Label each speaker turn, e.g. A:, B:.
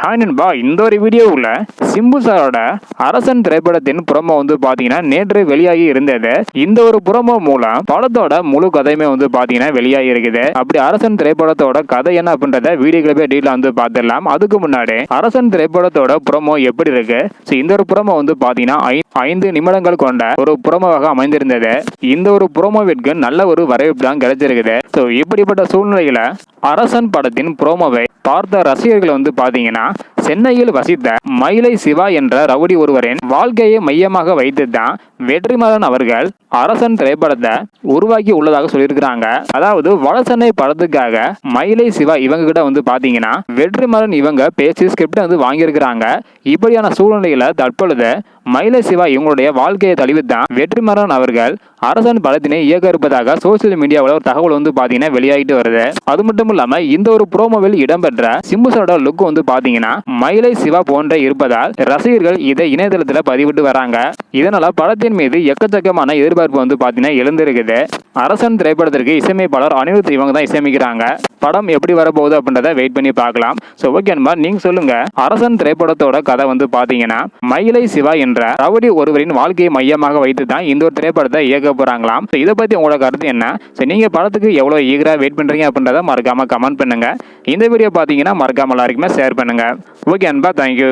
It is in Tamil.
A: ஹாய் நண்பா, இந்த ஒரு வீடியோவில் சிம்பு சாரோட அரசன் திரைப்படத்தின் புரோமோ வந்து பார்த்தீங்கன்னா நேற்று வெளியாகி இருந்தது. இந்த ஒரு புரோமோ மூலம் படத்தோட முழு கதையுமே வந்து பார்த்தீங்கன்னா வெளியாகி இருக்குது. அப்படி அரசன் திரைப்படத்தோட கதை என்ன அப்படின்றத வீடியோக்களை போய் டீட்டெயிலாக வந்து பார்த்துடலாம். அதுக்கு முன்னாடி அரசன் திரைப்படத்தோட புரோமோ எப்படி இருக்கு, இந்த ஒரு புரோமோ வந்து பார்த்தீங்கன்னா 5 நிமிடங்கள் கொண்ட ஒரு புரோமோவாக அமைந்திருந்தது. இந்த ஒரு புரோமோவிற்கு நல்ல ஒரு வரவேற்பு தான் கிடைச்சிருக்குது. ஸோ இப்படிப்பட்ட சூழ்நிலையில அரசன் படத்தின் புரோமோவை பார்த்த ரசிகர்கள் வந்து பாத்தீங்கன்னா சென்னையில் வசித்த மயிலை சிவா என்ற ரவுடி ஒருவரின் வாழ்க்கையை மையமாக வைத்து தான் வெற்றிமாறன் அவர்கள் அரசன் திரைப்படத்தை உருவாக்கி உள்ளதாக சொல்லியிருக்கிறாங்க. அதாவது வடசென்னை படத்துக்காக மயிலை சிவா இவங்க கிட்ட வந்து பாத்தீங்கன்னா வெற்றிமாறன் இவங்க பேசி ஸ்கிரிப்ட் வந்து வாங்கியிருக்கிறாங்க. இப்படியான சூழ்நிலையில தற்பொழுது மயிலை சிவா இவங்களுடைய வாழ்க்கையை தழுவித்தான் வெற்றிமாறன் அவர்கள் அரசன் படத்தினை இயக்க இருப்பதாக சோசியல் மீடியாவில் ஒரு தகவல் வந்து பாத்தீங்கன்னா வெளியாகிட்டு வருது. அது மட்டும் இல்லாம இந்த ஒரு புரோமோவில் இடம்பெற்ற சிம்புசோட லுக் வந்து பாத்தீங்கன்னா மயிலை சிவா போன்ற இருப்பதால் ரசிகர்கள் இதை இணையதளத்துல பதிவிட்டு வராங்க. இதனால படத்தின் மீது எக்கச்சக்கமான எதிர்பார்ப்பு வந்து பாத்தீங்கன்னா எழுந்திருக்குது. அரசன் திரைப்படத்திற்கு இசையமைப்பாளர் அனிருத் இவங்க தான் இசையமைக்கிறாங்க. படம் எப்படி வரப்போகுது அப்படின்றத வெயிட் பண்ணி பார்க்கலாம். ஸோ ஓகேன்பா, நீங்க சொல்லுங்க, அரசன் திரைப்படத்தோட கதை வந்து பாத்தீங்கன்னா மயிலை சிவா என்ற ரவுடி ஒருவரின் வாழ்க்கையை மையமாக வைத்து தான் இந்த ஒரு திரைப்படத்தை இயக்க போறாங்களாம். இதை பத்தி உங்களோட கருத்து என்ன? நீங்க படத்துக்கு எவ்வளவு ஈகரா வெயிட் பண்றீங்க அப்படின்றத மறக்காம கமெண்ட் பண்ணுங்க. இந்த வீடியோ பாத்தீங்கன்னா மறக்காம எல்லாருக்குமே ஷேர் பண்ணுங்க. ஓகே அன்பா, தேங்க்யூ.